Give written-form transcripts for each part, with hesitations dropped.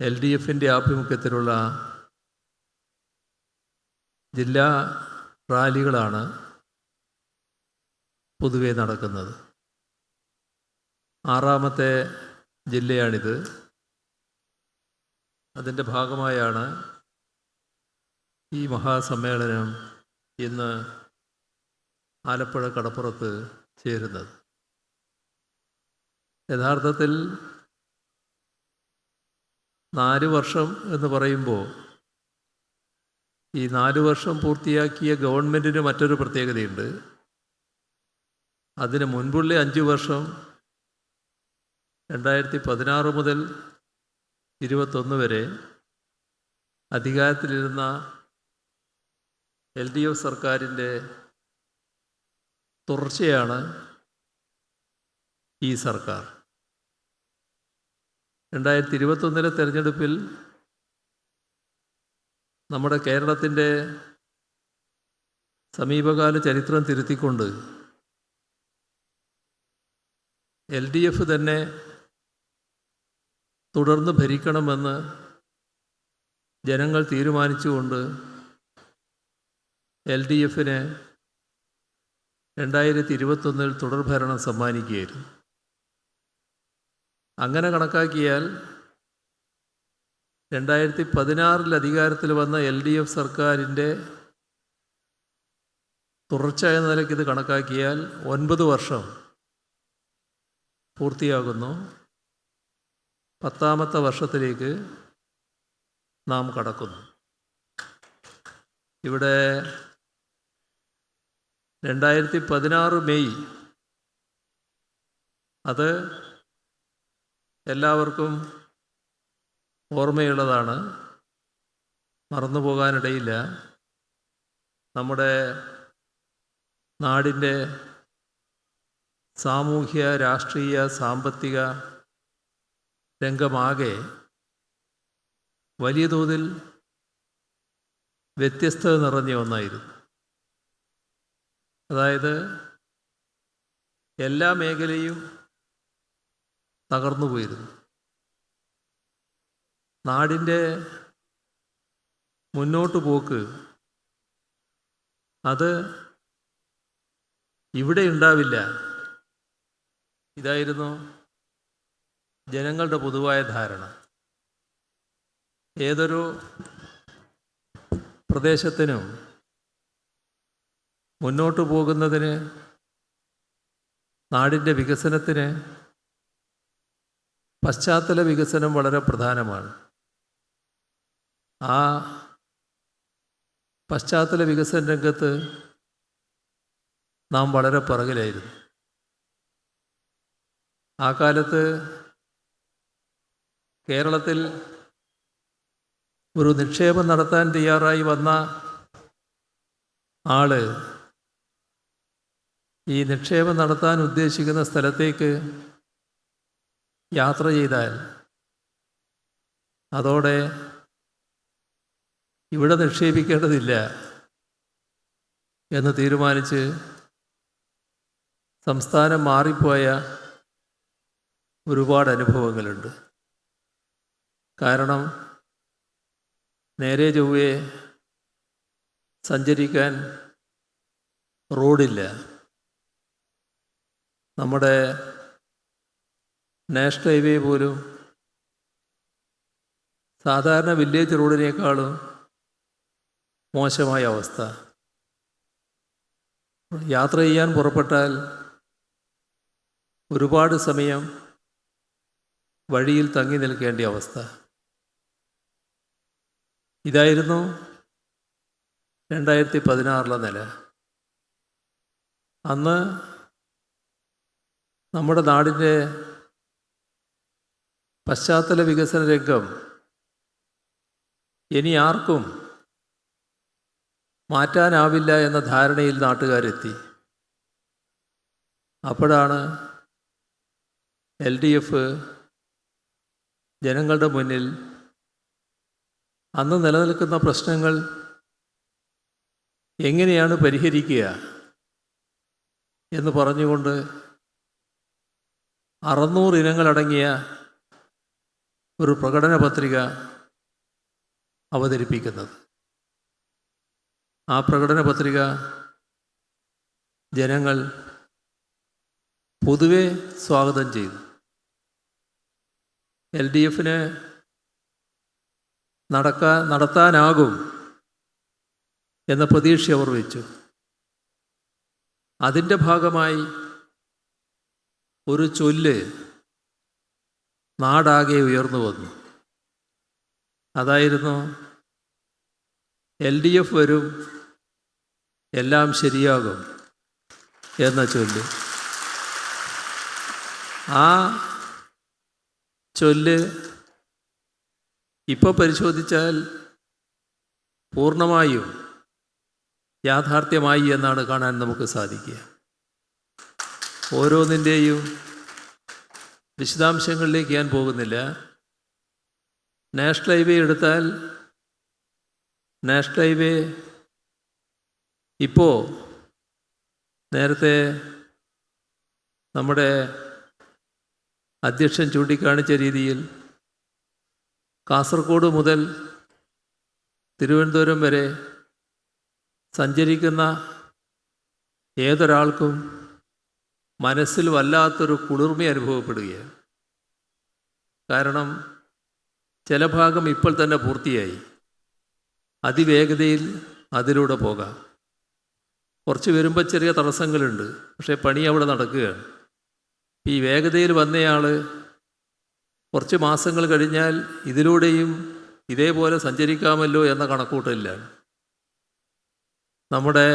LDFിൻ്റെ ആഭിമുഖ്യത്തിലുള്ള ജില്ലാ റാലികളാണ് പൊതുവെ നടക്കുന്നത്. 6ാമത്തെ ജില്ലയാണിത്. അതിൻ്റെ ഭാഗമായാണ് ഈ മഹാസമ്മേളനം ഇന്ന് ആലപ്പുഴ കടപ്പുറത്ത് ചേരുന്നത്. യഥാർത്ഥത്തിൽ 4 വർഷം എന്ന് പറയുമ്പോൾ ഈ 4 വർഷം പൂർത്തിയാക്കിയ ഗവൺമെൻറ്റിന് മറ്റൊരു പ്രത്യേകതയുണ്ട്. അതിന് മുൻപുള്ള 5 വർഷം 2016 മുതൽ 21 വരെ അധികാരത്തിലിരുന്ന LDF സർക്കാരിൻ്റെ തുടർച്ചയാണ് ഈ സർക്കാർ. 2021 തെരഞ്ഞെടുപ്പിൽ നമ്മുടെ കേരളത്തിൻ്റെ സമീപകാല ചരിത്രം തിരുത്തിക്കൊണ്ട് LDF തന്നെ തുടർന്ന് ഭരിക്കണമെന്ന് ജനങ്ങൾ തീരുമാനിച്ചുകൊണ്ട് LDFന് 2021 തുടർഭരണം സമ്മാനിക്കുകയായിരുന്നു. അങ്ങനെ കണക്കാക്കിയാൽ 2016 അധികാരത്തിൽ വന്ന LDF സർക്കാരിൻ്റെ തുടർച്ച എന്ന നിലയ്ക്ക് ഇത് കണക്കാക്കിയാൽ 9 വർഷം പൂർത്തിയാകുന്നു. 10ാമത്തെ വർഷത്തിലേക്ക് നാം കടക്കുന്നു. ഇവിടെ 2016 മെയ്, അത് എല്ലാവർക്കും ഓർമ്മയുള്ളതാണ്, മറന്നു പോകാനിടയില്ല. നമ്മുടെ നാടിൻ്റെ സാമൂഹ്യ, രാഷ്ട്രീയ, സാമ്പത്തിക രംഗമാകെ വലിയ തോതിൽ വ്യത്യസ്തത നിറഞ്ഞ ഒന്നായിരുന്നു. അതായത് എല്ലാ മേഖലയും തകർന്നു പോയിരുന്നു. നാടിൻ്റെ മുന്നോട്ട് പോക്ക് അത് ഇവിടെ ഉണ്ടാവില്ല, ഇതായിരുന്നു ജനങ്ങളുടെ പൊതുവായ ധാരണ. ഏതൊരു പ്രദേശത്തിനും മുന്നോട്ട് പോകുന്നതിന്, നാടിൻ്റെ വികസനത്തിന് പശ്ചാത്തല വികസനം വളരെ പ്രധാനമാണ്. ആ പശ്ചാത്തല വികസന രംഗത്ത് നാം വളരെ പുറകിലായിരുന്നു. ആ കാലത്ത് കേരളത്തിൽ ഒരു നിക്ഷേപം നടത്താൻ തയ്യാറായി വന്ന ആള് ഈ നിക്ഷേപം നടത്താൻ ഉദ്ദേശിക്കുന്ന സ്ഥലത്തേക്ക് യാത്ര ചെയ്താൽ അതോടെ ഇവിടെ നിക്ഷേപിക്കേണ്ടതില്ല എന്ന് തീരുമാനിച്ച് സംസ്ഥാനം മാറിപ്പോയ ഒരുപാട് അനുഭവങ്ങളുണ്ട്. കാരണം നേരെ ചൊവ്വേ സഞ്ചരിക്കാൻ റോഡില്ല. നമ്മുടെ നാഷണൽ ഹൈവേ പോലും സാധാരണ വില്ലേജ് റോഡിനേക്കാളും മോശമായ അവസ്ഥ. യാത്ര ചെയ്യാൻ പുറപ്പെട്ടാൽ ഒരുപാട് സമയം വഴിയിൽ തങ്ങി നിൽക്കേണ്ട അവസ്ഥ. ഇതായിരുന്നു 2016 നില. അന്ന് നമ്മുടെ നാടിൻ്റെ പശ്ചാത്തല വികസന രംഗം ഇനി ആർക്കും മാറ്റാനാവില്ല എന്ന ധാരണയിൽ നാട്ടുകാരെത്തി. അപ്പോഴാണ് LDF ജനങ്ങളുടെ മുന്നിൽ അന്ന് നിലനിൽക്കുന്ന പ്രശ്നങ്ങൾ എങ്ങനെയാണ് പരിഹരിക്കുക എന്ന് പറഞ്ഞുകൊണ്ട് 600 ഇനങ്ങളടങ്ങിയ ഒരു പ്രകടന പത്രിക അവതരിപ്പിക്കുന്നത്. ആ പ്രകടന പത്രിക ജനങ്ങൾ പൊതുവെ സ്വാഗതം ചെയ്തു. LDFന് നടത്താനാകും എന്ന പ്രതീക്ഷ അവർ വെച്ചു. അതിൻ്റെ ഭാഗമായി ഒരു ചൊല്ല് നാടാകെ ഉയർന്നു വന്നു. അതായിരുന്നു, LDF വരും, എല്ലാം ശരിയാകും എന്ന ചൊല്ല്. ആ ചൊല്ല് ഇപ്പോൾ പരിശോധിച്ചാൽ പൂർണ്ണമായും യാഥാർത്ഥ്യമായി എന്നാണ് കാണാൻ നമുക്ക് സാധിക്കുക. ഓരോന്നിൻ്റെയും വിശദാംശങ്ങളിലേക്ക് ഞാൻ പോകുന്നില്ല. നാഷണൽ ഹൈവേ എടുത്താൽ നാഷണൽ ഹൈവേ ഇപ്പോൾ നേരത്തെ നമ്മുടെ അധ്യക്ഷൻ ചൂണ്ടിക്കാണിച്ച രീതിയിൽ കാസർഗോഡ് മുതൽ തിരുവനന്തപുരം വരെ സഞ്ചരിക്കുന്ന ഏതൊരാൾക്കും മനസ്സിൽ വല്ലാത്തൊരു കുളിർമ അനുഭവപ്പെടുകയാണ്. കാരണം ചില ഭാഗം ഇപ്പോൾ തന്നെ പൂർത്തിയായി. അതിവേഗതയിൽ അതിലൂടെ പോകാം. കുറച്ച് വരുമ്പോൾ ചെറിയ തടസ്സങ്ങളുണ്ട്, പക്ഷേ പണി അവിടെ നടക്കുകയാണ്. ഈ വേഗതയിൽ വന്നയാൾ കുറച്ച് മാസങ്ങൾ കഴിഞ്ഞാൽ ഇതിലൂടെയും ഇതേപോലെ സഞ്ചരിക്കാമല്ലോ എന്ന കണക്കൂട്ടലിലാണ്. നമ്മുടെ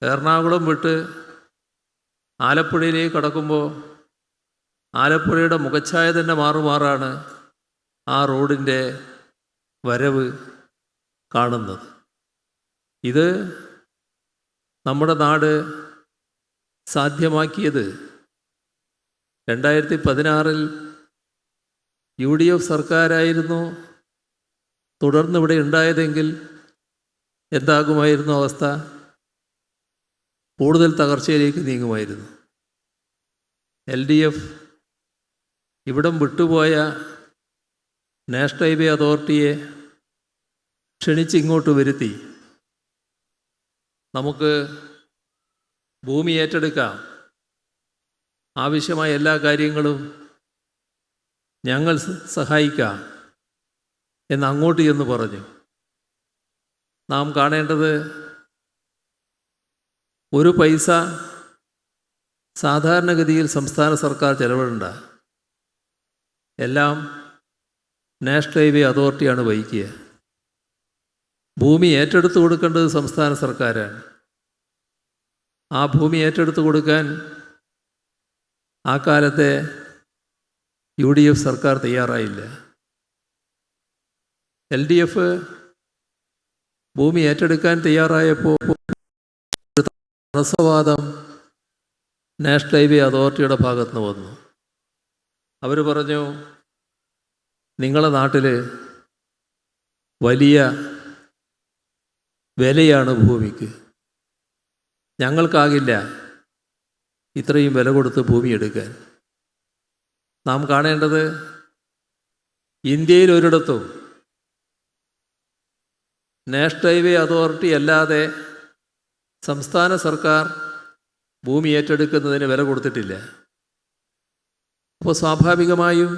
എറണാകുളം വിട്ട് ആലപ്പുഴയിലേക്ക് കടക്കുമ്പോൾ ആലപ്പുഴയുടെ മുഖച്ഛായ തന്നെ മാറുമാറാണ് ആ റോഡിൻ്റെ വരവ് കാണുന്നത്. ഇത് നമ്മുടെ നാട് സാധ്യമാക്കിയത് 2016 UDF സർക്കാരായിരുന്നു തുടർന്ന് ഇവിടെ ഉണ്ടായതെങ്കിൽ എന്താകുമായിരുന്നു അവസ്ഥ? കൂടുതൽ തകർച്ചയിലേക്ക് നീങ്ങുമായിരുന്നു. LDF ഇവിടം വിട്ടുപോയ നാഷണൽ ഹൈവേ അതോറിറ്റിയെ ക്ഷണിച്ചിങ്ങോട്ട് വരുത്തി നമുക്ക് ഭൂമി ഏറ്റെടുക്കാം, ആവശ്യമായ എല്ലാ കാര്യങ്ങളും ഞങ്ങൾ സഹായിക്കാം എന്ന് അങ്ങോട്ട് ചെന്ന് പറഞ്ഞു. നാം കാണേണ്ടത്, ഒരു പൈസ സാധാരണഗതിയിൽ സംസ്ഥാന സർക്കാർ ചെലവിടണ്ട, എല്ലാം നാഷണൽ ഹൈവേ അതോറിറ്റിയാണ് വഹിക്കുക. ഭൂമി ഏറ്റെടുത്ത് കൊടുക്കേണ്ടത് സംസ്ഥാന സർക്കാരാണ്. ആ ഭൂമി ഏറ്റെടുത്ത് കൊടുക്കാൻ ആ കാലത്തെ UDF സർക്കാർ തയ്യാറായില്ല. LDF ഭൂമി ഏറ്റെടുക്കാൻ തയ്യാറായപ്പോൾ തടസ്സവാദം നാഷണൽ ഹൈവേ അതോറിറ്റിയുടെ ഭാഗത്ത് നിന്ന് വന്നു. അവർ പറഞ്ഞു, നിങ്ങളുടെ നാട്ടിൽ വലിയ വിലയാണ് ഭൂമിക്ക്, ഞങ്ങൾക്കാകില്ല ഇത്രയും വില കൊടുത്ത് ഭൂമി എടുക്കാൻ. നാം കാണേണ്ടത്, ഇന്ത്യയിൽ ഒരിടത്തും നാഷണൽ ഹൈവേ അതോറിറ്റി അല്ലാതെ സംസ്ഥാന സർക്കാർ ഭൂമി ഏറ്റെടുക്കുന്നതിന് വില കൊടുത്തിട്ടില്ല. അപ്പോൾ സ്വാഭാവികമായും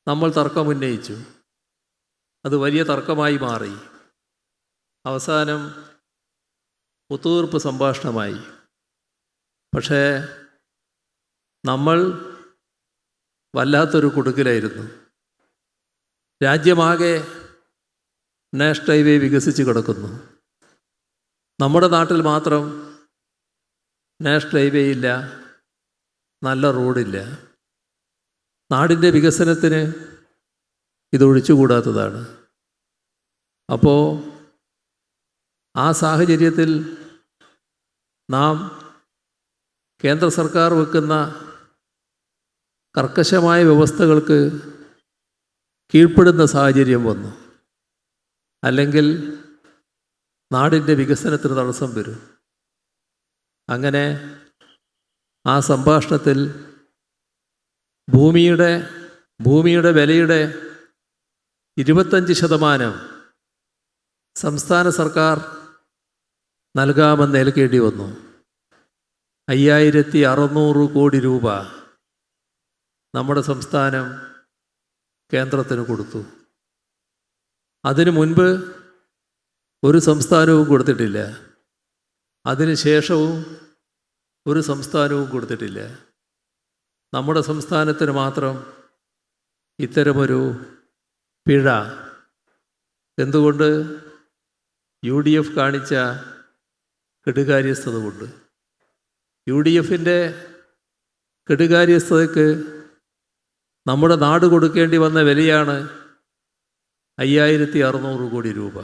നമ്മൾ തർക്കം ഉന്നയിച്ചു. അത് വലിയ തർക്കമായി മാറി. അവസാനം ഒത്തുതീർപ്പ് സംഭാഷണമായി. പക്ഷേ നമ്മൾ വല്ലാത്തൊരു കുടുക്കിലായിരുന്നു. രാജ്യമാകെ നാഷണൽ ഹൈവേ വികസിച്ച് കിടക്കുന്നു. നമ്മുടെ നാട്ടിൽ മാത്രം നാഷണൽ ഹൈവേ ഇല്ല, നല്ല റോഡില്ല. നാടിൻ്റെ വികസനത്തിന് ഇതൊഴിച്ചുകൂടാത്തതാണ്. അപ്പോൾ ആ സാഹചര്യത്തിൽ നാം കേന്ദ്ര സർക്കാർ വെക്കുന്ന കർക്കശമായ വ്യവസ്ഥകൾക്ക് കീഴ്പ്പെടുന്ന സാഹചര്യം വന്നു. അല്ലെങ്കിൽ നാടിൻ്റെ വികസനത്തിന് തടസ്സം വരും. അങ്ങനെ ആ സംഭാഷണത്തിൽ ഭൂമിയുടെ ഭൂമിയുടെ വിലയുടെ 25% സംസ്ഥാന സർക്കാർ നൽകാമെന്ന് ഏൽക്കേണ്ടി വന്നു. 5600 കോടി രൂപ നമ്മുടെ സംസ്ഥാനം കേന്ദ്രത്തിന് കൊടുത്തു. അതിനു മുൻപ് ഒരു സംസ്ഥാനവും കൊടുത്തിട്ടില്ല. അതിന് ശേഷവും ഒരു സംസ്ഥാനവും കൊടുത്തിട്ടില്ല. നമ്മുടെ സംസ്ഥാനത്തിന് മാത്രം ഇത്തരമൊരു പിഴ എന്തുകൊണ്ട്? UDF കാണിച്ച കെടുകാര്യസ്ഥത കൊണ്ട്. UDFൻ്റെ കെടുകാര്യസ്ഥതയ്ക്ക് നമ്മുടെ നാട് കൊടുക്കേണ്ടി വന്ന വിലയാണ് 5600 കോടി രൂപ.